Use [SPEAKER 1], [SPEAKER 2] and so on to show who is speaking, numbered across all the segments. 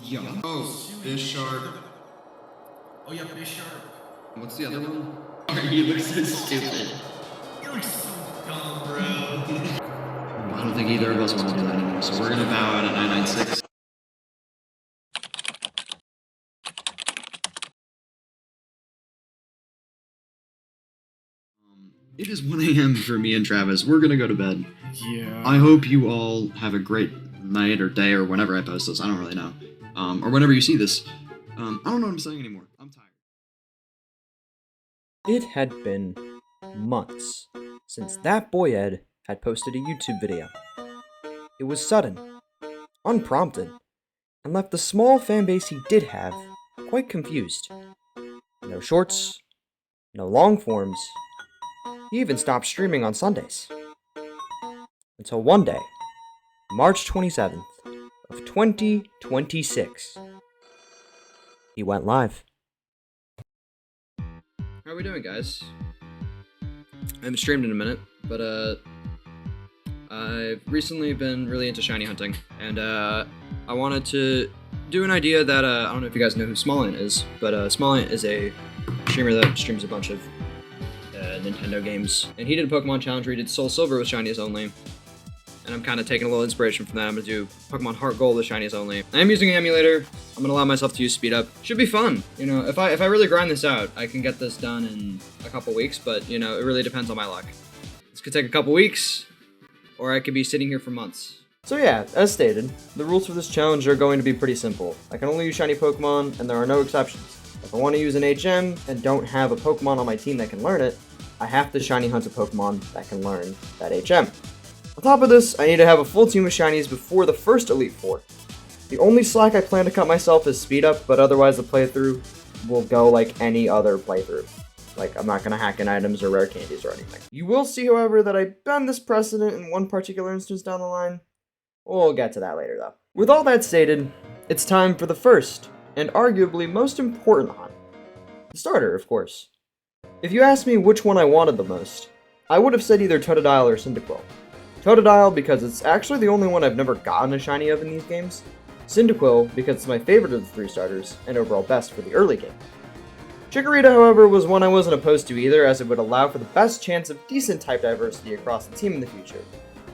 [SPEAKER 1] Yeah. Oh, Bisharp.
[SPEAKER 2] Oh yeah, Bisharp.
[SPEAKER 1] What's the other one? He looks so stupid.
[SPEAKER 2] You look so dumb, bro.
[SPEAKER 1] I don't think either of us want to do that anymore, so we're gonna bow out at 996. It is 1 a.m. for me and Travis. We're gonna go to bed.
[SPEAKER 2] Yeah.
[SPEAKER 1] I hope you all have a great night or day or whenever I post this. I don't really know. Or whenever you see this. I don't know what I'm saying anymore. I'm tired.
[SPEAKER 3] It had been months since Thatboyed had posted a YouTube video. It was sudden, unprompted, and left the small fanbase he did have quite confused. No shorts, no long forms. He even stopped streaming on Sundays. Until one day, March 27th of 2026, he went live.
[SPEAKER 1] How are we doing, guys? I haven't streamed in a minute, but I've recently been really into shiny hunting, and I wanted to do an idea that I don't know if you guys know who Smallint is, but Smallint is a streamer that streams a bunch of Nintendo games, and he did a Pokemon challenge where he did Soul Silver with shinies only, and I'm kind of taking a little inspiration from that. I'm gonna do Pokemon Heart Gold with shinies only. I am using an emulator. I'm gonna allow myself to use speed up. Should be fun. You know, if I really grind this out, I can get this done in a couple weeks, but you know, it really depends on my luck. This could take a couple weeks, or I could be sitting here for months.
[SPEAKER 3] So yeah, as stated, the rules for this challenge are going to be pretty simple. I can only use shiny Pokemon, and there are no exceptions. If I want to use an HM and don't have a Pokemon on my team that can learn it, I have to shiny hunt a Pokemon that can learn that HM. On top of this, I need to have a full team of shinies before the first Elite Four. The only slack I plan to cut myself is speed up, but otherwise the playthrough will go like any other playthrough. Like, I'm not going to hack in items or rare candies or anything. You will see, however, that I bend this precedent in one particular instance down the line. We'll get to that later, though. With all that stated, it's time for the first, and arguably most important hunt. The starter, of course. If you asked me which one I wanted the most, I would have said either Totodile or Cyndaquil. Totodile because it's actually the only one I've never gotten a shiny of in these games. Cyndaquil because it's my favorite of the three starters, and overall best for the early game. Chikorita, however, was one I wasn't opposed to either, as it would allow for the best chance of decent type diversity across the team in the future.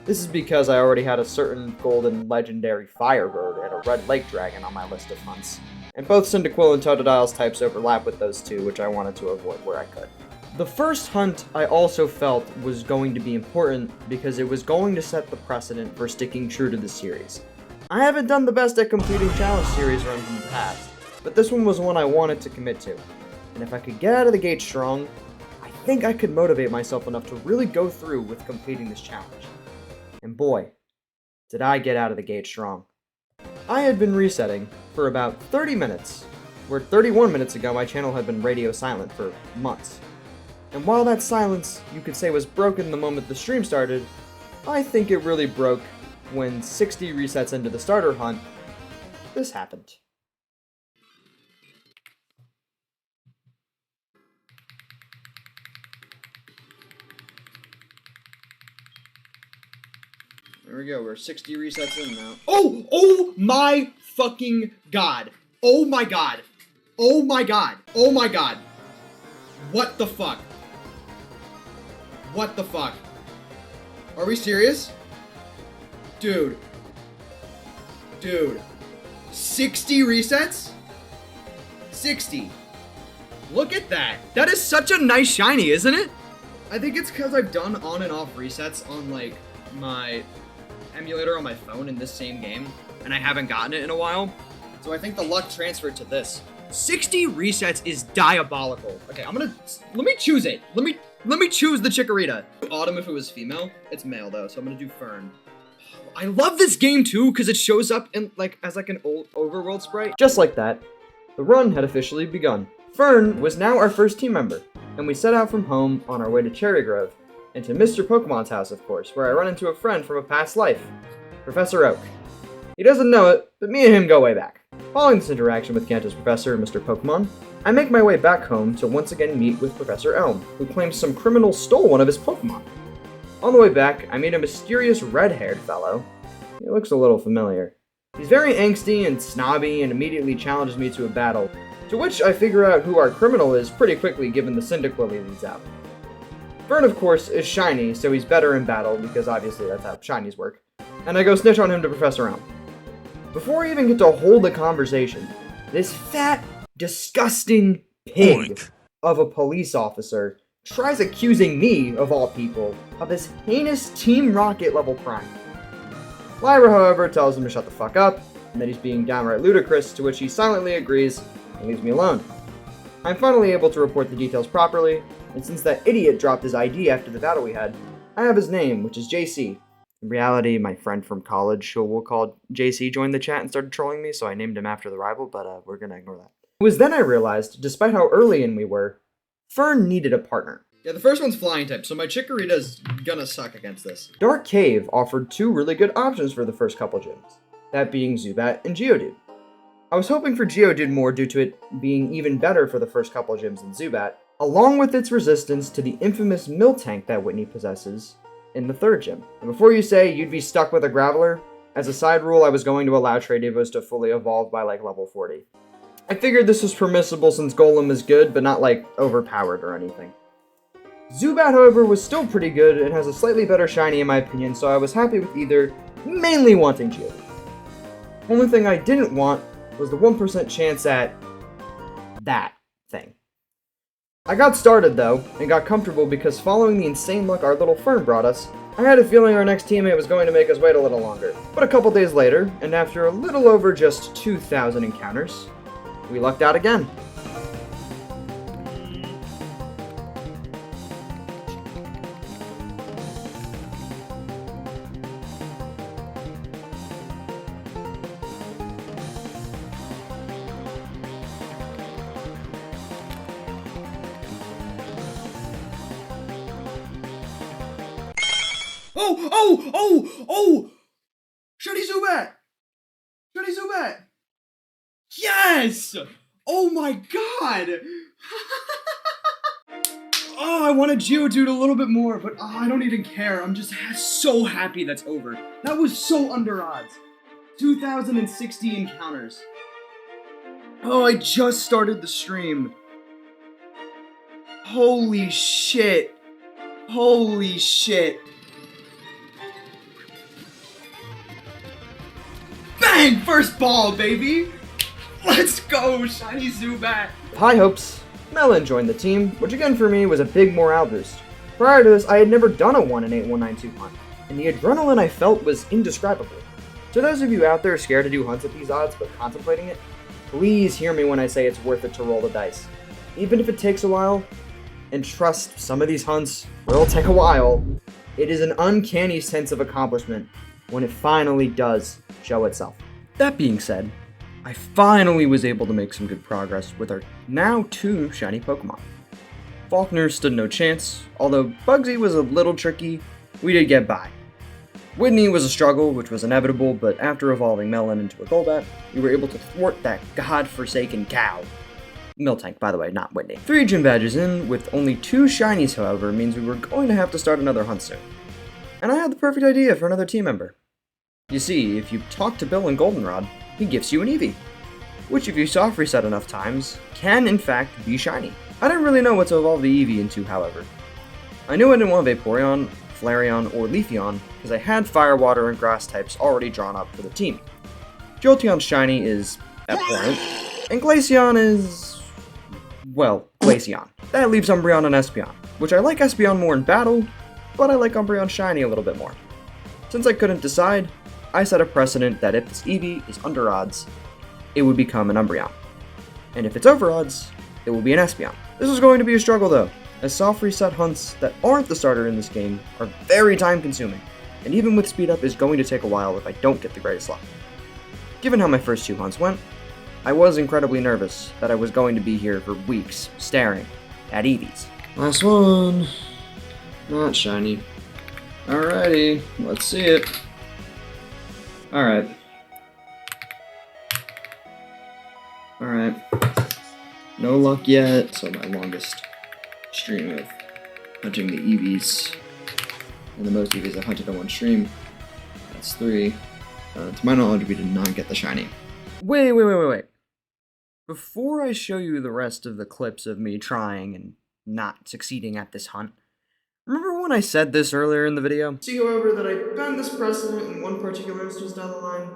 [SPEAKER 3] This is because I already had a certain golden legendary Firebird and a red lake dragon on my list of hunts, and both Cyndaquil and Totodile's types overlap with those two, which I wanted to avoid where I could. The first hunt I also felt was going to be important because it was going to set the precedent for sticking true to the series. I haven't done the best at completing challenge series runs in the past, but this one was one I wanted to commit to. And if I could get out of the gate strong, I think I could motivate myself enough to really go through with completing this challenge. And boy, did I get out of the gate strong. I had been resetting for about 30 minutes, where 31 minutes ago my channel had been radio silent for months. And while that silence, you could say, was broken the moment the stream started, I think it really broke when 60 resets into the starter hunt, this happened.
[SPEAKER 1] There we go, we're 60 resets in now. Oh my fucking god. Oh my god. Oh my god. Oh my god. What the fuck? What the fuck? Are we serious? Dude. 60 resets? 60. Look at that. That is such a nice shiny, isn't it? I think it's because I've done on and off resets on, like, my emulator on my phone in this same game, and I haven't gotten it in a while. So I think the luck transferred to this. 60 resets is diabolical. Okay, let me choose it. Let me choose the Chikorita. Autumn if it was female. It's male though, so I'm gonna do Fern. I love this game too, because it shows up in as an old overworld sprite.
[SPEAKER 3] Just like that, the run had officially begun. Fern was now our first team member, and we set out from home on our way to Cherry Grove, and to Mr. Pokemon's house, of course, where I run into a friend from a past life, Professor Oak. He doesn't know it, but me and him go way back. Following this interaction with Kanto's professor and Mr. Pokemon, I make my way back home to once again meet with Professor Elm, who claims some criminal stole one of his Pokemon. On the way back, I meet a mysterious red-haired fellow He looks a little familiar. He's very angsty and snobby and immediately challenges me to a battle, to which I figure out who our criminal is pretty quickly given the Cyndaquil he leads out. Fern, of course, is shiny, so he's better in battle because obviously that's how shinies work, and I go snitch on him to Professor Elm. Before I even get to hold a conversation, this fat, disgusting pig of a police officer tries accusing me, of all people, of this heinous Team Rocket level crime. Lyra, however, tells him to shut the fuck up, and that he's being downright ludicrous, to which he silently agrees and leaves me alone. I'm finally able to report the details properly, and since that idiot dropped his ID after the battle we had, I have his name, which is JC. In reality, my friend from college, who we'll call JC, joined the chat and started trolling me, so I named him after the rival, but we're gonna ignore that. It was then I realized, despite how early in we were, Fern needed a partner.
[SPEAKER 1] Yeah, the first one's flying type, so my Chikorita's gonna suck against this.
[SPEAKER 3] Dark Cave offered two really good options for the first couple gyms, that being Zubat and Geodude. I was hoping for Geodude more due to it being even better for the first couple gyms than Zubat, along with its resistance to the infamous Miltank that Whitney possesses in the third gym. And before you say you'd be stuck with a Graveler, as a side rule I was going to allow Tradivos to fully evolve by like level 40. I figured this was permissible since Golem is good, but not like overpowered or anything. Zubat, however, was still pretty good and has a slightly better shiny in my opinion, so I was happy with either, mainly wanting Geodude. Only thing I didn't want was the 1% chance at that thing. I got started though, and got comfortable because following the insane luck our little Fern brought us, I had a feeling our next teammate was going to make us wait a little longer. But a couple days later, and after a little over just 2,000 encounters, we lucked out again.
[SPEAKER 1] Oh! Shiny Zubat! Shiny Zubat! Yes! Oh my god! Oh, I wanted Geodude a little bit more, but I don't even care. I'm just so happy that's over. That was so under odds. 2,060 encounters. Oh, I just started the stream. Holy shit. Holy shit. Bang! First ball, baby! Let's go, shiny Zubat!
[SPEAKER 3] High hopes. Melon joined the team, which again for me was a big morale boost. Prior to this, I had never done a 1 in 8 1992 hunt, and the adrenaline I felt was indescribable. To those of you out there scared to do hunts at these odds but contemplating it, please hear me when I say it's worth it to roll the dice. Even if it takes a while, and trust, some of these hunts will take a while, it is an uncanny sense of accomplishment when it finally does show itself. That being said, I finally was able to make some good progress with our now 2 shiny Pokemon. Faulkner stood no chance, although Bugsy was a little tricky, we did get by. Whitney was a struggle, which was inevitable, but after evolving Melon into a Golbat, we were able to thwart that godforsaken cow. Miltank, by the way, not Whitney. 3 gym badges in, with only 2 shinies, however, means we were going to have to start another hunt soon. And I had the perfect idea for another team member. You see, if you talk to Bill in Goldenrod, he gives you an Eevee, which if you soft reset enough times, can in fact be shiny. I didn't really know what to evolve the Eevee into, however. I knew I didn't want Vaporeon, Flareon, or Leafeon, because I had Fire, Water, and Grass types already drawn up for the team. Jolteon's shiny is abhorrent, and Glaceon is... well, Glaceon. That leaves Umbreon and Espeon, which I like Espeon more in battle, but I like Umbreon shiny a little bit more. Since I couldn't decide, I set a precedent that if this Eevee is under odds, it would become an Umbreon. And if it's over odds, it will be an Espeon. This is going to be a struggle though, as soft reset hunts that aren't the starter in this game are very time consuming, and even with speed up is going to take a while if I don't get the greatest luck. Given how my first 2 hunts went, I was incredibly nervous that I was going to be here for weeks staring at Eevees. Last one. Not shiny. Alrighty, let's see it. Alright. No luck yet, so my longest stream of hunting the Eevees, and the most Eevees I've hunted on one stream, that's 3.
[SPEAKER 1] To my knowledge, we did not get the shiny.
[SPEAKER 3] Wait. Before I show you the rest of the clips of me trying and not succeeding at this hunt, remember when I said this earlier in the video? See, however, that I bend this precedent in one particular instance down the line?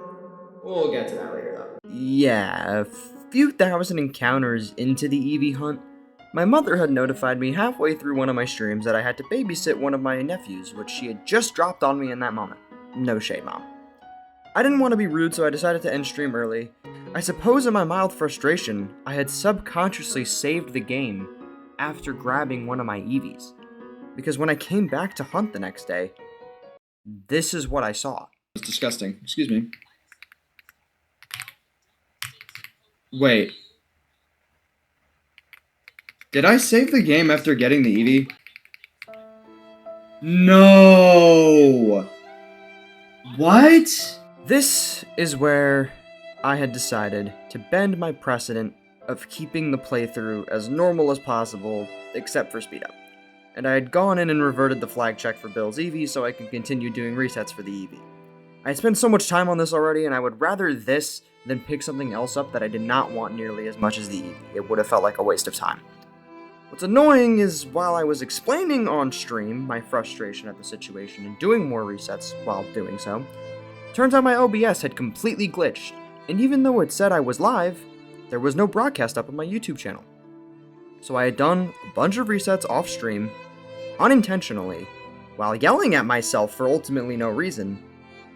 [SPEAKER 3] We'll get to that later, though. Yeah, a few thousand encounters into the Eevee hunt, my mother had notified me halfway through one of my streams that I had to babysit one of my nephews, which she had just dropped on me in that moment. No shade, Mom. I didn't want to be rude, so I decided to end stream early. I suppose in my mild frustration, I had subconsciously saved the game after grabbing one of my Eevees. Because when I came back to hunt the next day, this is what I saw.
[SPEAKER 1] It's disgusting. Excuse me. Wait. Did I save the game after getting the Eevee? No! What?
[SPEAKER 3] This is where I had decided to bend my precedent of keeping the playthrough as normal as possible, except for speed up. And I had gone in and reverted the flag check for Bill's Eevee so I could continue doing resets for the Eevee. I had spent so much time on this already, and I would rather this than pick something else up that I did not want nearly as much as the Eevee. It would have felt like a waste of time. What's annoying is while I was explaining on stream my frustration at the situation and doing more resets while doing so, turns out my OBS had completely glitched, and even though it said I was live, there was no broadcast up on my YouTube channel. So I had done a bunch of resets off stream, unintentionally, while yelling at myself for ultimately no reason,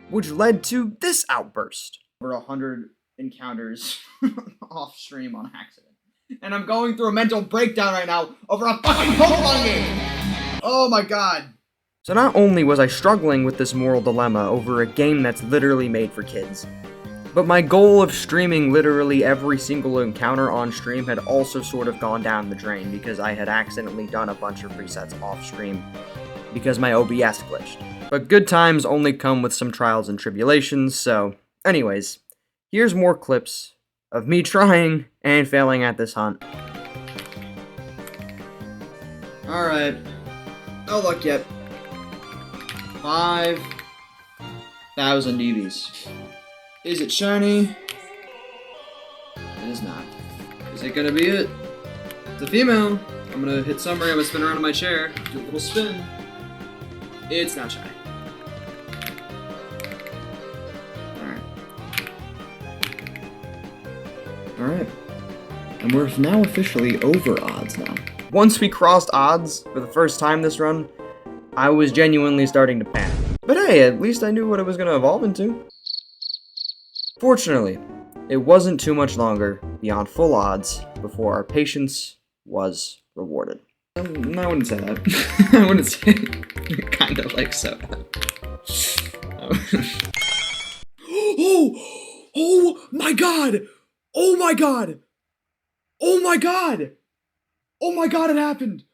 [SPEAKER 3] which led to this outburst. Over 100 encounters off stream on accident. And I'm going through a mental breakdown right now over a fucking Pokemon game! Oh my god. So not only was I struggling with this moral dilemma over a game that's literally made for kids, but my goal of streaming literally every single encounter on stream had also sort of gone down the drain because I had accidentally done a bunch of resets off stream because my OBS glitched. But good times only come with some trials and tribulations, so anyways, here's more clips of me trying and failing at this hunt. Alright. No luck yet. 5,000 EVs. Is it shiny? It is not. Is it gonna be it? It's a female. I'm gonna hit summary, I'm gonna spin around in my chair, do a little spin. It's not shiny. Alright. And we're now officially over odds now. Once we crossed odds for the first time this run, I was genuinely starting to panic. But hey, at least I knew what it was going to evolve into. Fortunately, it wasn't too much longer beyond full odds before our patience was rewarded. I wouldn't say that. I wouldn't say it. Kind of like so. Oh my god! Oh my god! Oh my god! Oh my god, it happened!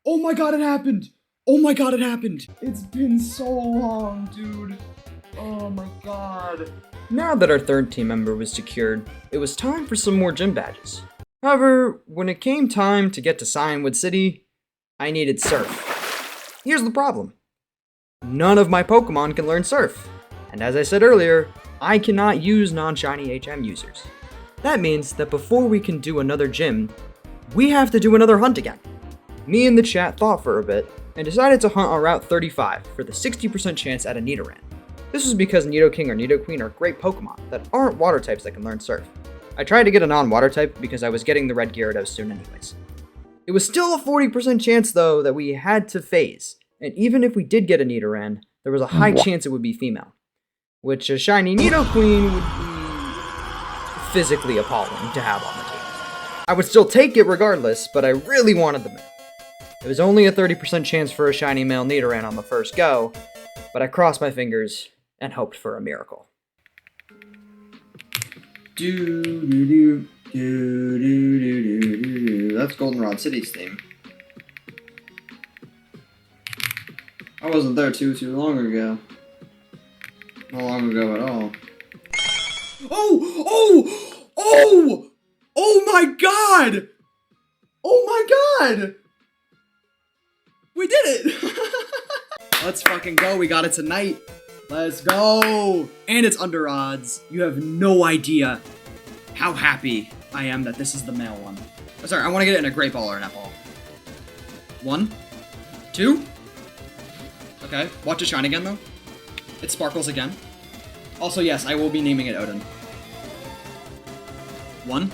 [SPEAKER 3] Oh my god, it happened! Oh my god, it happened! It's been so long, dude. Oh my god. Now that our third team member was secured, it was time for some more gym badges. However, when it came time to get to Cyanwood City, I needed Surf. Here's the problem. None of my Pokemon can learn Surf. And as I said earlier, I cannot use non-shiny HM users. That means that before we can do another gym, we have to do another hunt again. Me and the chat thought for a bit, and decided to hunt on Route 35 for the 60% chance at a Nidoran. This was because Nidoking or Nidoqueen are great Pokemon that aren't water types that can learn Surf. I tried to get a non-water type because I was getting the red Gyarados soon anyways. It was still a 40% chance though that we had to phase, and even if we did get a Nidoran, there was a high chance it would be female, which a shiny Nidoqueen would be physically appalling to have on the team. I would still take it regardless, but I really wanted the male. It was only a 30% chance for a shiny male Nidoran on the first go, but I crossed my fingers and hoped for a miracle. That's Goldenrod City's theme. I wasn't there too long ago. Not long ago at all. Oh my god! Oh my god! We did it! Let's fucking go, we got it tonight.
[SPEAKER 1] Let's go! And it's under odds. You have no idea how happy I am that this is the male one. Oh, sorry, I want to get it in a great ball or a net ball. 1, 2. Okay, watch it shine again though. It sparkles again. Also, yes, I will be naming it Odin. 1,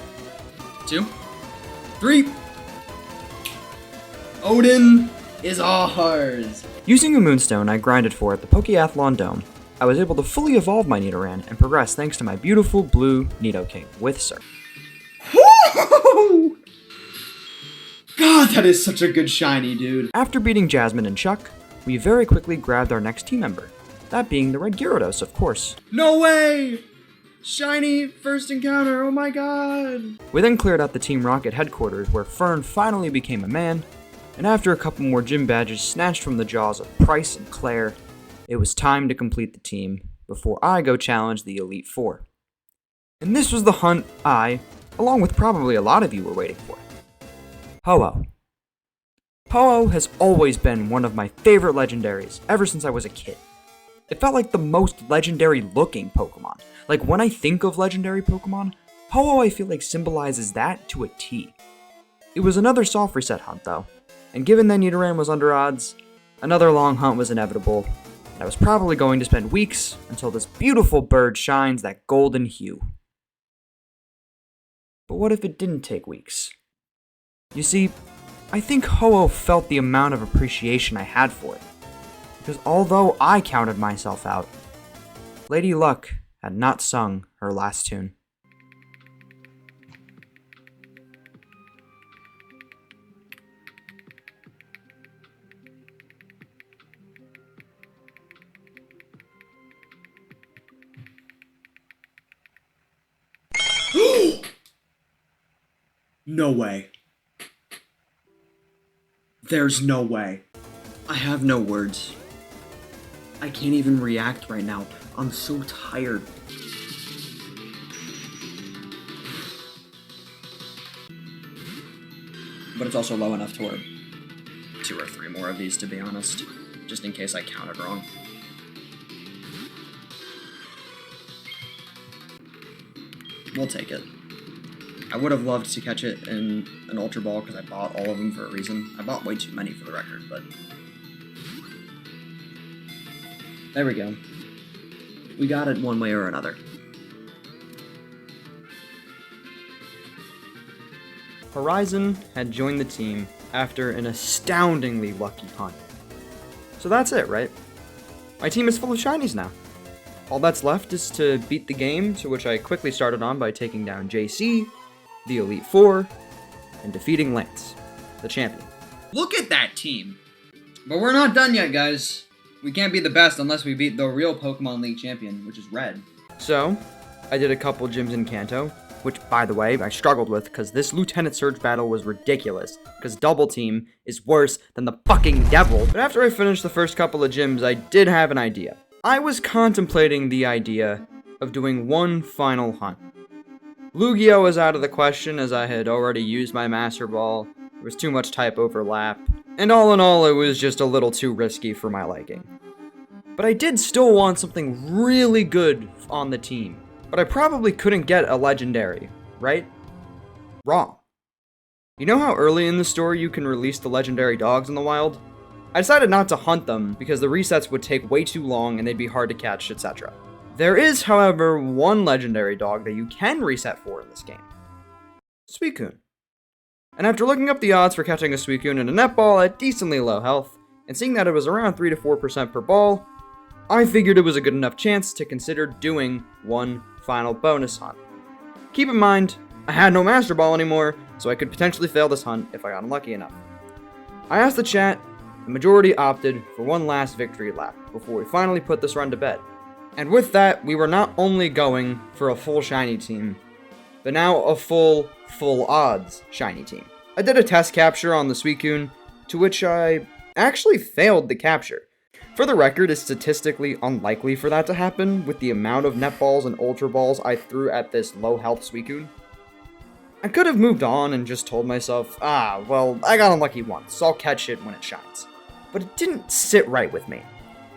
[SPEAKER 1] 2, 3. Odin is ours! Using a Moonstone I grinded for at the Pokeathlon Dome, I was able to fully evolve my Nidoran and progress thanks to my beautiful blue Nidoking with Surf. Woo! God, that is such a good shiny, dude. After beating Jasmine and Chuck, we very quickly grabbed our next team member, that being the Red Gyarados, of course. No way! Shiny first encounter, oh my god! We then cleared out the Team Rocket headquarters where Fern finally became a man, and after a couple more gym badges snatched from the jaws of Price and Claire, it was time to complete the team before I go challenge the Elite Four. And this was the hunt I, along with probably a lot of you, were waiting for. Ho-Oh. Ho-Oh has always been one of my favorite legendaries ever since I was a kid. It felt like the most legendary looking Pokemon. Like when I think of legendary Pokemon, Ho-Oh I feel like symbolizes that to a T. It was another soft reset hunt though, and given that Nidoran was under odds, another long hunt was inevitable, and I was probably going to spend weeks until this beautiful bird shines that golden hue. But what if it didn't take weeks? You see, I think Ho-Oh felt the amount of appreciation I had for it, because although I counted myself out, Lady Luck had not sung her last tune. No way. There's no way. I have no words. I can't even react right now. I'm so tired. But it's also low enough to where 2 or 3 more of these, to be honest. Just in case I counted wrong. We'll take it. I would have loved to catch it in an Ultra Ball because I bought all of them for a reason. I bought way too many for the record, but... there we go. We got it one way or another. Horizon had joined the team after an astoundingly lucky hunt. So that's it, right? My team is full of shinies now. All that's left is to beat the game, to which I quickly started on by taking down JC, the Elite Four, and defeating Lance, the champion. Look at that team! But we're not done yet, guys. We can't be the best unless we beat the real Pokemon League champion, which is Red. So, I did a couple gyms in Kanto, which, by the way, I struggled with because this Lieutenant Surge battle was ridiculous, because Double Team is worse than the fucking devil. But after I finished the first couple of gyms, I did have an idea. I was contemplating the idea of doing one final hunt. Lugia was out of the question as I had already used my Master Ball, there was too much type overlap, and all in all it was just a little too risky for my liking. But I did still want something really good on the team, but I probably couldn't get a legendary, right? Wrong. You know how early in the story you can release the legendary dogs in the wild? I decided not to hunt them because the resets would take way too long and they'd be hard to catch, etc. There is, however, one legendary dog that you can reset for in this game. Suicune. And after looking up the odds for catching a Suicune in a netball at decently low health, and seeing that it was around 3 to 4% per ball, I figured it was a good enough chance to consider doing one final bonus hunt. Keep in mind, I had no Master Ball anymore, so I could potentially fail this hunt if I got unlucky enough. I asked the chat, the majority opted for one last victory lap before we finally put this run to bed. And with that, we were not only going for a full shiny team, but now a full odds shiny team. I did a test capture on the Suicune, to which I actually failed the capture. For the record, it's statistically unlikely for that to happen with the amount of netballs and ultra balls I threw at this low health Suicune. I could have moved on and just told myself, well, I got unlucky once, so I'll catch it when it shines. But it didn't sit right with me.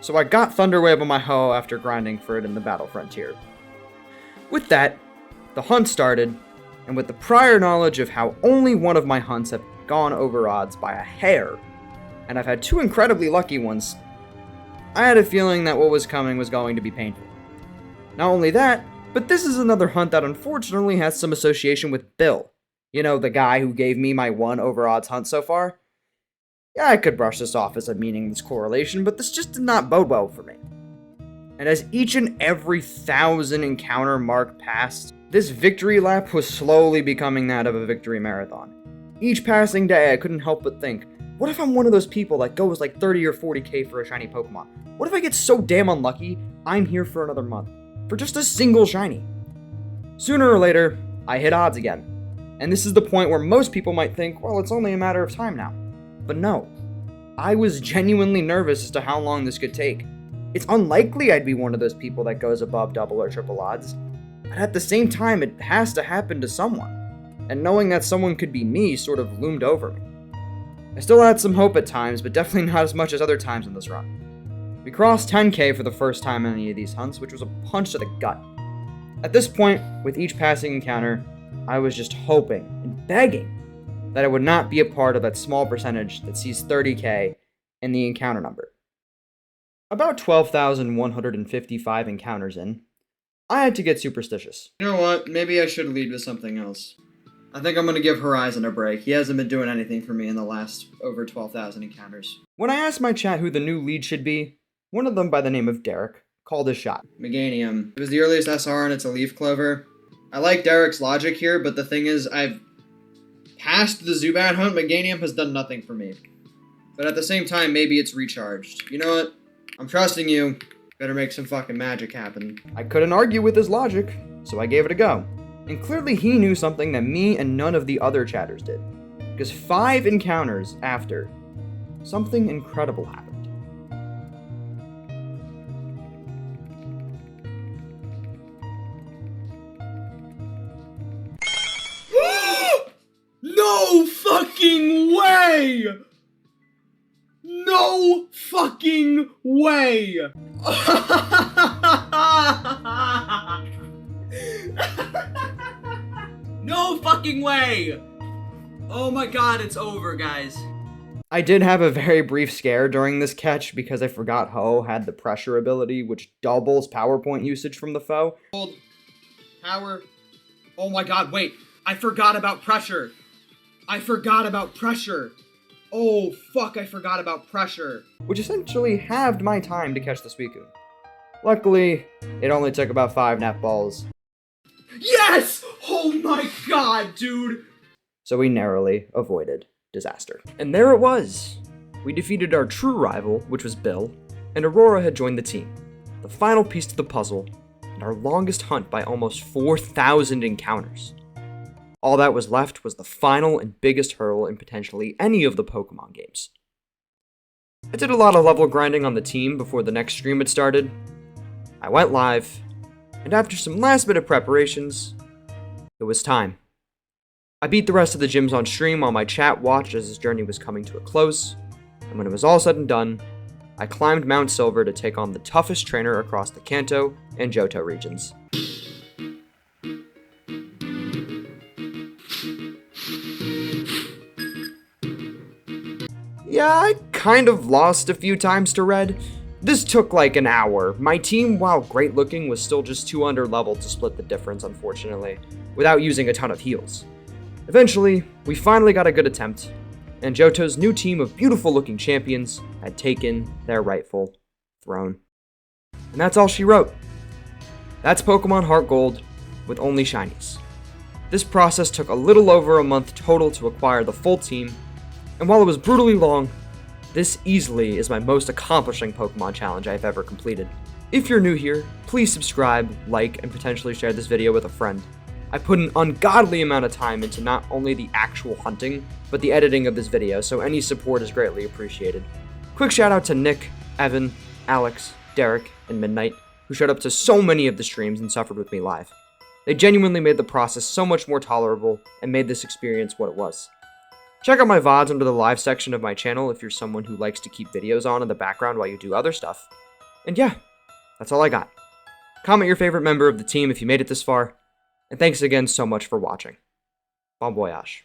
[SPEAKER 3] so I got Thunderwave on my hoe after grinding for it in the Battle Frontier. With that, the hunt started, and with the prior knowledge of how only one of my hunts have gone over odds by a hair, and I've had 2 incredibly lucky ones, I had a feeling that what was coming was going to be painful. Not only that, but this is another hunt that unfortunately has some association with Bill. You know, the guy who gave me my 1 over odds hunt so far? Yeah, I could brush this off as a meaningless correlation, but this just did not bode well for me. And as each and every 1,000 encounter mark passed, this victory lap was slowly becoming that of a victory marathon. Each passing day, I couldn't help but think, what if I'm one of those people that goes like 30 or 40k for a shiny Pokemon? What if I get so damn unlucky, I'm here for another month, for just a single shiny? Sooner or later, I hit odds again. And this is the point where most people might think, well, it's only a matter of time now. But no, I was genuinely nervous as to how long this could take. It's unlikely I'd be one of those people that goes above double or triple odds, but at the same time, it has to happen to someone. And knowing that someone could be me sort of loomed over me. I still had some hope at times, but definitely not as much as other times in this run. We crossed 10k for the first time in any of these hunts, which was a punch to the gut. At this point, with each passing encounter, I was just hoping and begging that I would not be a part of that small percentage that sees 30k in the encounter number. About 12,155 encounters in, I had to get superstitious.
[SPEAKER 1] You know what? Maybe I should lead with something else. I think I'm going to give Horizon a break. He hasn't been doing anything for me in the last over 12,000 encounters.
[SPEAKER 3] When I asked my chat who the new lead should be, one of them by the name of Derek called his shot.
[SPEAKER 1] Meganium. It was the earliest SR and it's a Leaf Clover. I like Derek's logic here, but the thing is, I've passed the Zubat hunt. Meganium has done nothing for me. But at the same time, maybe it's recharged. You know what? I'm trusting you. Better make some fucking magic happen.
[SPEAKER 3] I couldn't argue with his logic, so I gave it a go. And clearly he knew something that me and none of the other chatters did. Because 5 encounters after, something incredible happened.
[SPEAKER 1] No fucking way! No fucking way! No fucking way! Oh my god, it's over, guys.
[SPEAKER 3] I did have a very brief scare during this catch because I forgot Ho had the pressure ability, which doubles PowerPoint usage from the foe.
[SPEAKER 1] Power. Oh my god, wait. I forgot about pressure. Oh, fuck, I forgot about pressure.
[SPEAKER 3] Which essentially halved my time to catch the Suicune. Luckily, it only took about 5 nap balls.
[SPEAKER 1] Yes! Oh my god, dude!
[SPEAKER 3] So we narrowly avoided disaster. And there it was. We defeated our true rival, which was Bill, and Aurora had joined the team. The final piece to the puzzle, and our longest hunt by almost 4,000 encounters. All that was left was the final and biggest hurdle in potentially any of the Pokemon games. I did a lot of level grinding on the team before the next stream had started. I went live, and after some last minute preparations, it was time. I beat the rest of the gyms on stream while my chat watched as this journey was coming to a close, and when it was all said and done, I climbed Mount Silver to take on the toughest trainer across the Kanto and Johto regions. Yeah, I kind of lost a few times to Red. This took like an hour. My team, while great looking, was still just too under leveled to split the difference, unfortunately, without using a ton of heals. Eventually, we finally got a good attempt, and Johto's new team of beautiful looking champions had taken their rightful throne. And that's all she wrote. That's Pokemon Heart Gold with only shinies. This process took a little over a month total to acquire the full team, and while it was brutally long, this easily is my most accomplishing Pokemon challenge I've ever completed. If you're new here, please subscribe, like, and potentially share this video with a friend. I put an ungodly amount of time into not only the actual hunting, but the editing of this video, so any support is greatly appreciated. Quick shout out to Nick, Evan, Alex, Derek, and Midnight, who showed up to so many of the streams and suffered with me live. They genuinely made the process so much more tolerable and made this experience what it was. Check out my VODs under the live section of my channel if you're someone who likes to keep videos on in the background while you do other stuff. And yeah, that's all I got. Comment your favorite member of the team if you made it this far, and thanks again so much for watching. Bon voyage.